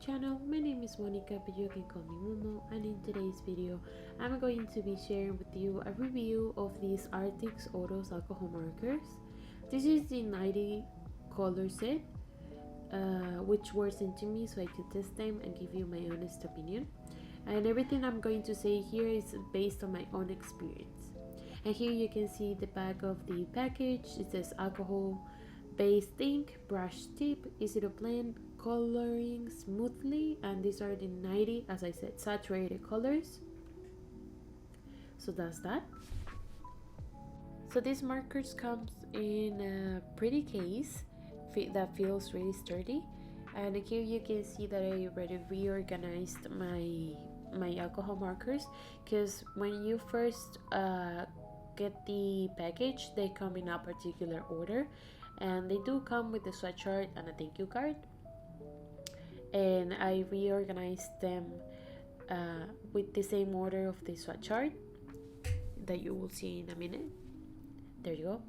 channel. My name is Monica, but you can call me Momo, and in today's video I'm going to be sharing with you a review of these Arrtx Oros alcohol markers. This is the 90 color set, which were sent to me so I could test them and give you my honest opinion. And everything I'm going to say here is based on my own experience. And here you can see the back of the package. It says alcohol based ink, brush tip, easy to blend, coloring smoothly, and these are the 90, as I said, saturated colors. So that's that. So these markers comes in a pretty case that feels really sturdy, and here you can see that I already reorganized my alcohol markers, because when you first get the package, they come in a particular order, and they do come with a swatch chart and a thank you card, and I reorganized them with the same order of the swatch chart that you will see in a minute. There you go.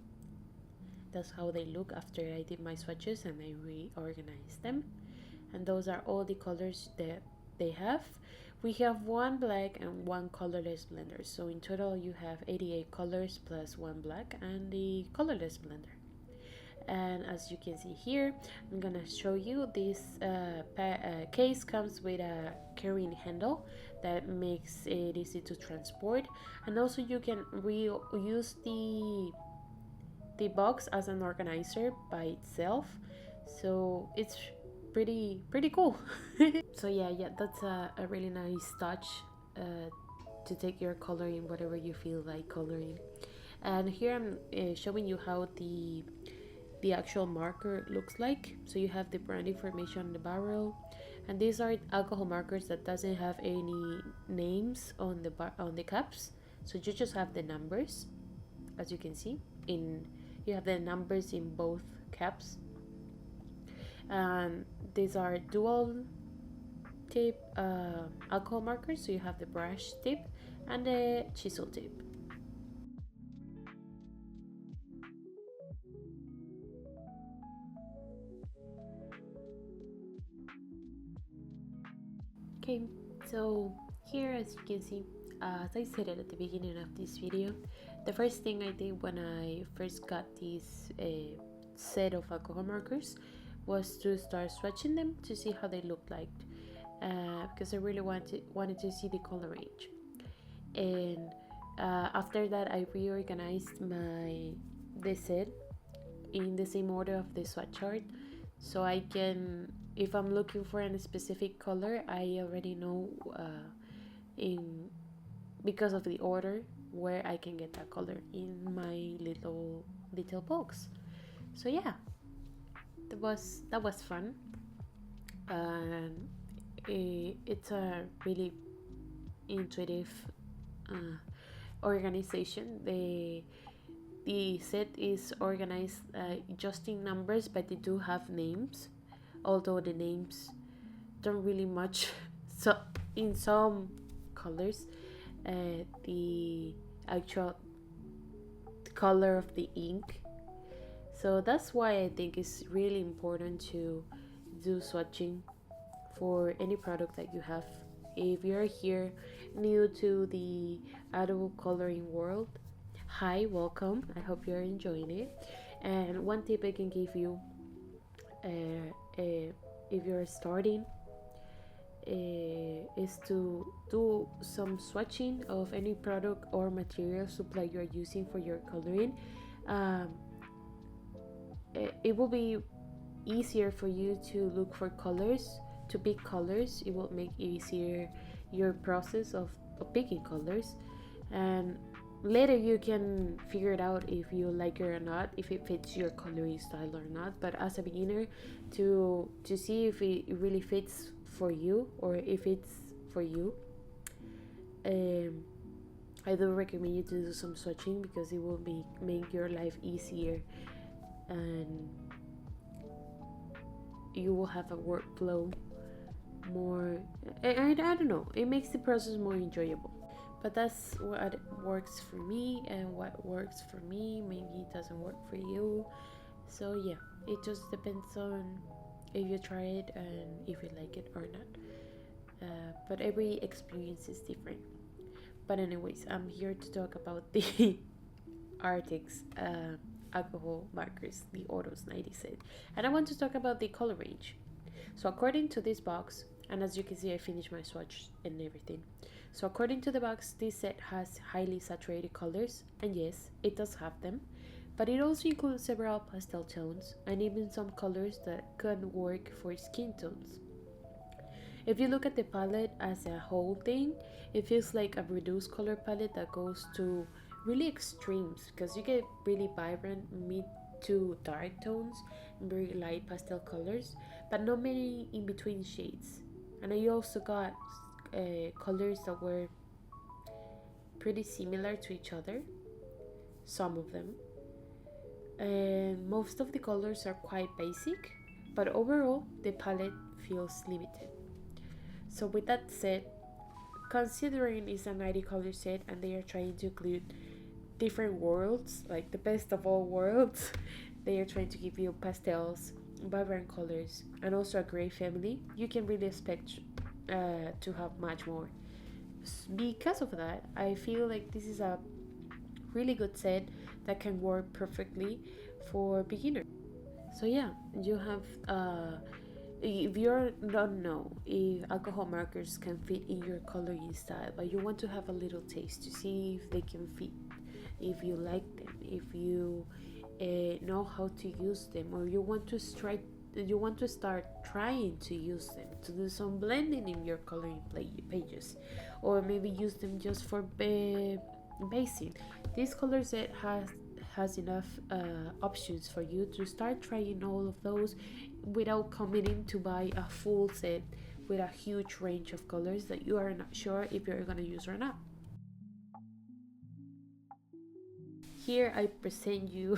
That's how they look after I did my swatches and I reorganized them, and those are all the colors that they have. We have one black and one colorless blender, so in total you have 88 colors plus one black and the colorless blender. And as you can see here, I'm gonna show you this case comes with a carrying handle that makes it easy to transport, and also you can reuse the box as an organizer by itself, so it's pretty cool. So yeah, that's a really nice touch to take your coloring whatever you feel like coloring. And here I'm showing you how the actual marker looks like. So you have the brand information on the barrel, and these are alcohol markers that doesn't have any names on the caps, so you just have the numbers. As you can see, you have the numbers in both caps. And these are dual tip alcohol markers, so you have the brush tip and the chisel tip. Okay, so here, as you can see, as I said at the beginning of this video, the first thing I did when I first got this set of alcohol markers was to start swatching them to see how they looked like, because I really wanted to see the color range. And after that, I reorganized the set in the same order of the swatch chart, so I can, if I'm looking for a specific color, I already know because of the order where I can get that color in my little box. So yeah, that was fun, and it's a really intuitive organization. The set is organized just in numbers, but they do have names, although the names don't really much. So in some colors, the actual color of the ink. So that's why I think it's really important to do swatching for any product that you have. If you're here new to the adult coloring world, hi, welcome. I hope you're enjoying it. And one tip I can give you, if you're starting, is to do some swatching of any product or material supply you're using for your coloring. It will be easier for you to look for colors, to pick colors. It will make easier your process of picking colors, and later you can figure it out if you like it or not, if it fits your coloring style or not. But as a beginner, to see if it really fits for you or if it's for you, I do recommend you to do some swatching, because it will make your life easier, and you will have a workflow more, I don't know, it makes the process more enjoyable. But that's what works for me, and what works for me maybe it doesn't work for you. So yeah, it just depends on if you try it and if you like it or not. But every experience is different. But anyways, I'm here to talk about the Arrtx alcohol markers, the Oros 96, and I want to talk about the color range. So according to this box, and as you can see, I finished my swatch and everything. So according to the box, this set has highly saturated colors, and yes, it does have them, but it also includes several pastel tones and even some colors that can work for skin tones. If you look at the palette as a whole thing, it feels like a reduced color palette that goes to really extremes because you get really vibrant mid to dark tones and very light pastel colors, but not many in between shades. And I also got colors that were pretty similar to each other, some of them, and most of the colors are quite basic, but overall the palette feels limited. So with that said, considering it's a 90 color set and they are trying to include different worlds, like the best of all worlds, they are trying to give you pastels, vibrant colors, and also a gray family, you can really expect to have much more. Because of that, I feel like this is a really good set that can work perfectly for beginners. So yeah, you have if you don't know if alcohol markers can fit in your coloring style, but you want to have a little taste to see if they can fit, if you like them, if you know how to use them, or you want to start trying to use them to do some blending in your coloring pages, or maybe use them just for basing. This color set has enough options for you to start trying all of those without committing to buy a full set with a huge range of colors that you are not sure if you're going to use or not. Here I present you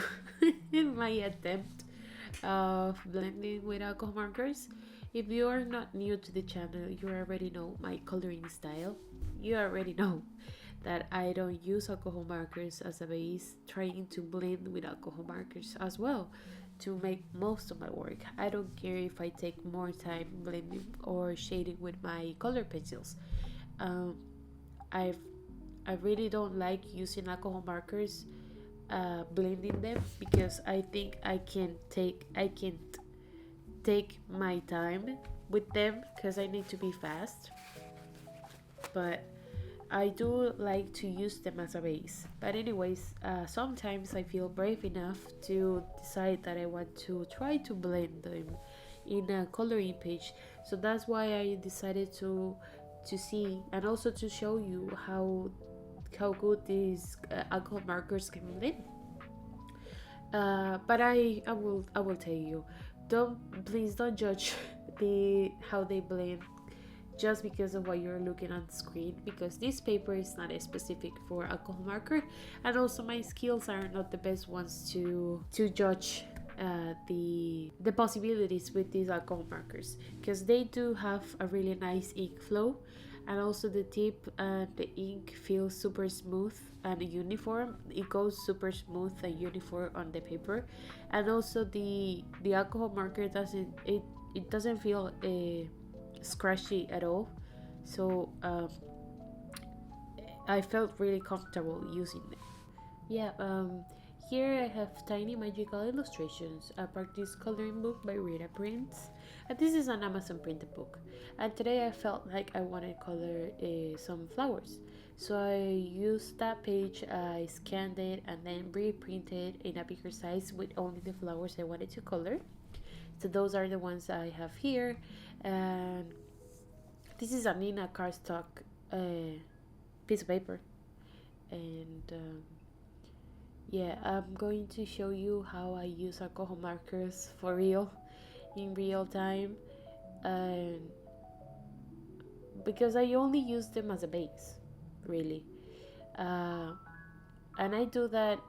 my attempt of blending with alcohol markers. If you are not new to the channel, you already know my coloring style. You already know that I don't use alcohol markers as a base, trying to blend with alcohol markers as well to make most of my work. I don't care if I take more time blending or shading with my color pencils. Um, I've I really don't like using alcohol markers, blending them, because I think I can't take my time with them because I need to be fast. But I do like to use them as a base. But anyways, sometimes I feel brave enough to decide that I want to try to blend them in a coloring page. So that's why I decided to see and also to show you how good these alcohol markers can blend. But I will tell you, please don't judge the how they blend just because of what you're looking on the screen, because this paper is not specific for alcohol marker, and also my skills are not the best ones to judge the possibilities with these alcohol markers, because they do have a really nice ink flow, and also the tip and the ink feels super smooth and uniform. It goes super smooth and uniform on the paper, and also the alcohol marker doesn't feel scratchy at all. So I felt really comfortable using them. Yeah, here I have tiny magical illustrations, a practice coloring book by Rita Prince. And this is an Amazon printed book. And today I felt like I wanted to color some flowers. So I used that page, I scanned it, and then reprinted in a bigger size with only the flowers I wanted to color. So those are the ones I have here. And this is a Nina cardstock piece of paper. And yeah, I'm going to show you how I use alcohol markers for real, in real time, and because I only use them as a base, really, uh, and I do that.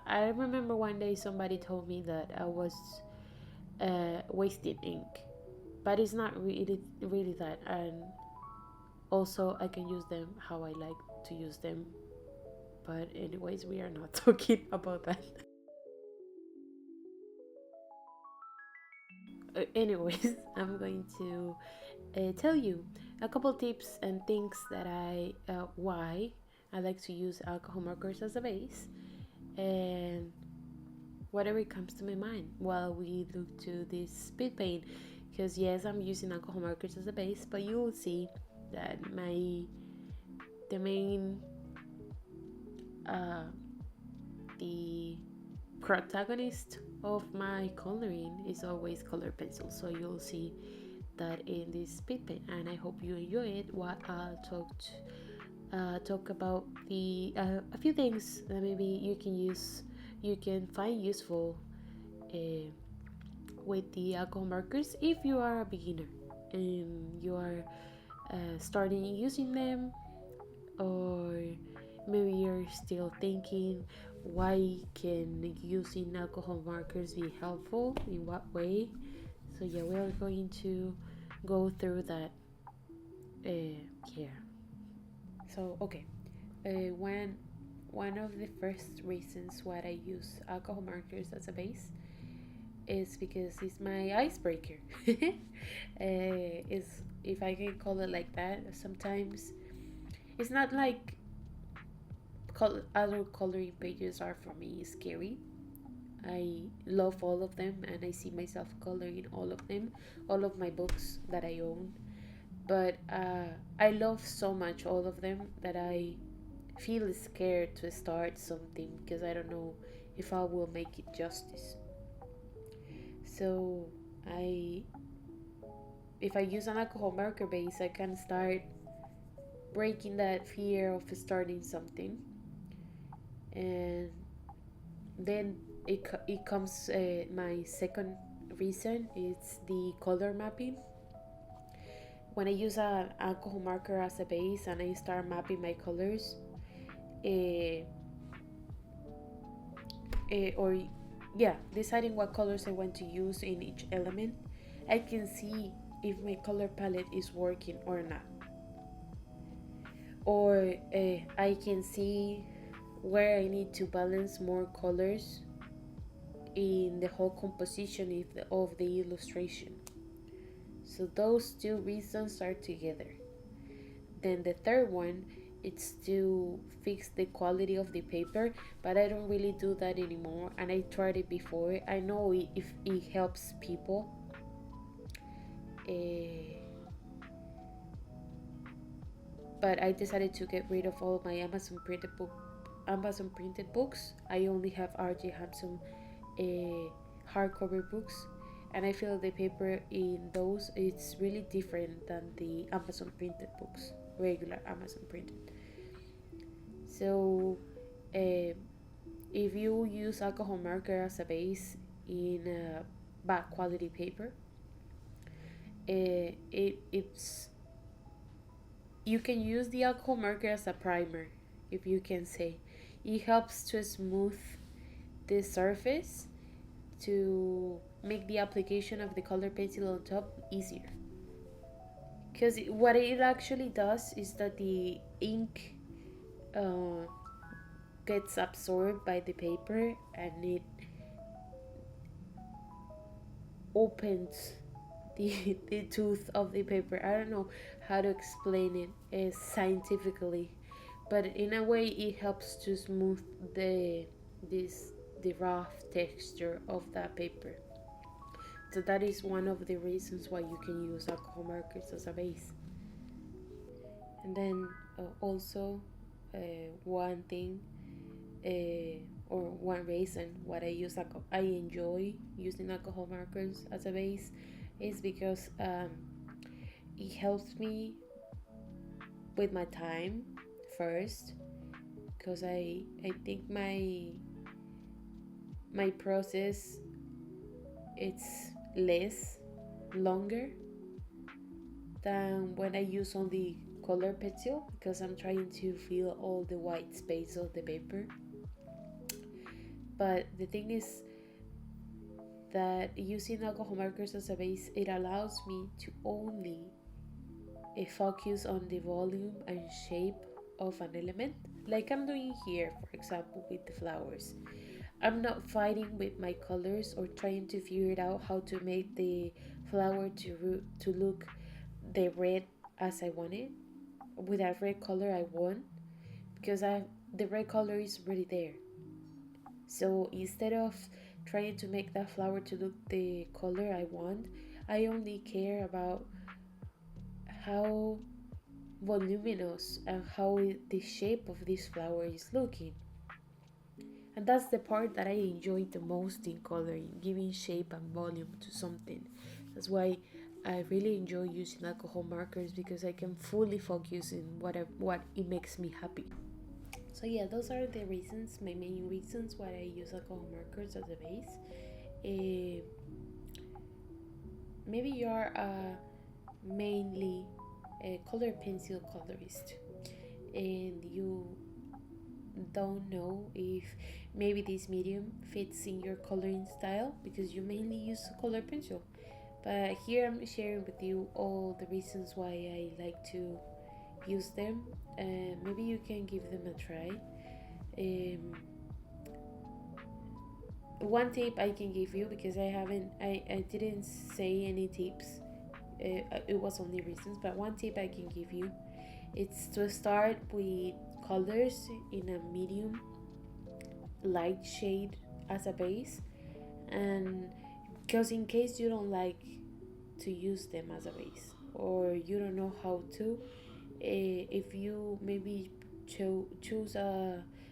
I remember one day somebody told me that I was wasting ink, but it's not really that, and also I can use them how I like to use them. But anyways, we are not talking about that. anyways, I'm going to tell you a couple tips and things that why I like to use alcohol markers as a base, and whatever comes to my mind while we look to this spit paint. Because yes, I'm using alcohol markers as a base, but you will see that the main the protagonist of my coloring is always color pencil, so you'll see that in this spit paint, and I hope you enjoy it. What I'll talk about the a few things that maybe you can find useful with the alcohol markers if you are a beginner and you are starting using them, or maybe you're still thinking why can using alcohol markers be helpful, in what way. So yeah, we are going to go through that here. So okay, one of the first reasons why I use alcohol markers as a base is because it's my icebreaker. Is, if I can call it like that. Sometimes it's not like other coloring pages are for me scary. I love all of them and I see myself coloring all of them, all of my books that I own. But I love so much all of them that I feel scared to start something because I don't know if I will make it justice. So if I use an alcohol marker base, I can start breaking that fear of starting something. And then it comes my second reason, it's the color mapping. When I use an alcohol marker as a base and I start mapping my colors, deciding what colors I want to use in each element, I can see if my color palette is working or not. Or I can see where I need to balance more colors in the whole composition of the illustration. So those two reasons are together. Then the third one, it's to fix the quality of the paper, but I don't really do that anymore, and I tried it before. I know if it helps people. But I decided to get rid of all my Amazon printed books. I only have R.J. Hampson hardcover books, and I feel the paper in those it's really different than the Amazon printed books, regular Amazon printed. So if you use alcohol marker as a base in a bad quality paper, it's you can use the alcohol marker as a primer, if you can say. It helps to smooth the surface to make the application of the color pencil on top easier. Because what it actually does is that the ink gets absorbed by the paper and it opens the tooth of the paper. I don't know how to explain it scientifically, but in a way it helps to smooth the rough texture of that paper. So that is one of the reasons why you can use alcohol markers as a base. And then also one thing or one reason why I enjoy using alcohol markers as a base is because it helps me with my time first, because I think my process it's longer than when I use only color pencil, because I'm trying to fill all the white space of the paper. But the thing is that using alcohol markers as a base, it allows me to only focus on the volume and shape of an element, like I'm doing here, for example, with the flowers. I'm not fighting with my colors or trying to figure it out how to make the flower to look the red as I want it, with a red color I want, because the red color is already there. So instead of trying to make that flower to look the color I want, I only care about how voluminous and how the shape of this flower is looking. And that's the part that I enjoy the most in coloring, giving shape and volume to something. That's why I really enjoy using alcohol markers, because I can fully focus in what it makes me happy. So yeah, those are the reasons, my main reasons why I use alcohol markers as a base. Uh, Maybe you're mainly a color pencil colorist and you don't know if maybe this medium fits in your coloring style because you mainly use color pencil. But here I'm sharing with you all the reasons why I like to use them. Maybe you can give them a try. One tip I can give you, because I didn't say any tips, it was only reasons, but one tip I can give you, it's to start with colors in a medium light shade as a base, and because in case you don't like to use them as a base or you don't know how to, if you maybe choose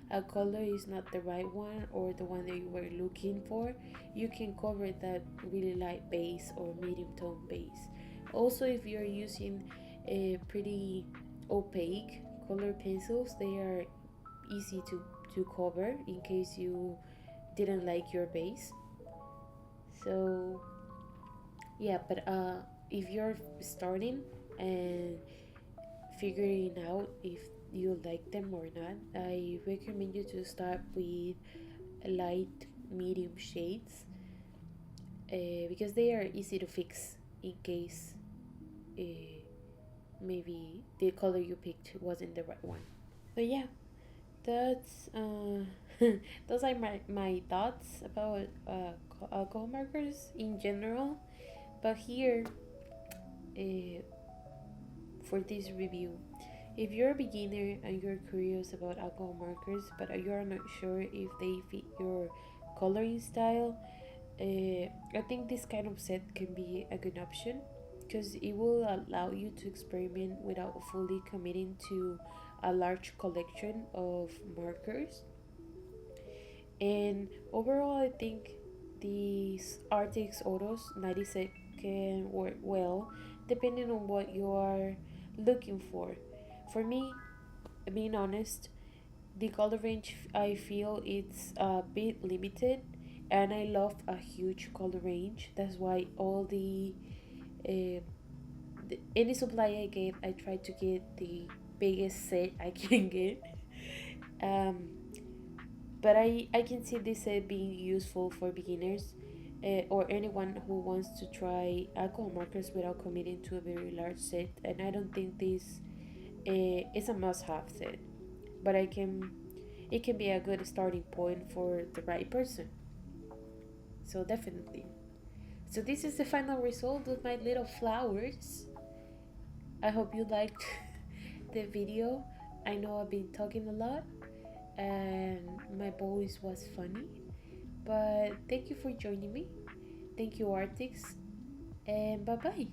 a color is not the right one or the one that you were looking for, you can cover that really light base or medium tone base. Also, if you're using a pretty opaque color pencils, they are easy to cover in case you didn't like your base. So yeah, but if you're starting and figuring out if you like them or not, I recommend you to start with light medium shades, because they are easy to fix in case uh, maybe the color you picked wasn't the right one. But yeah, that's those are my thoughts about alcohol markers in general. But here, uh, for this review, if you're a beginner and you're curious about alcohol markers but you are not sure if they fit your coloring style, I think this kind of set can be a good option, because it will allow you to experiment without fully committing to a large collection of markers. And overall, I think these Arrtx Oros 96 can work well depending on what you are looking for. For me, being honest, the color range I feel it's a bit limited, and I love a huge color range. That's why uh, any supply I get, I try to get the biggest set I can get. Um, but I can see this set being useful for beginners, or anyone who wants to try alcohol markers without committing to a very large set. And I don't think this is a must-have set, but it can be a good starting point for the right person. So definitely. So this is the final result of my little flowers. I hope you liked the video. I know I've been talking a lot and my voice was funny, but thank you for joining me. Thank you, Arrtx, and bye bye.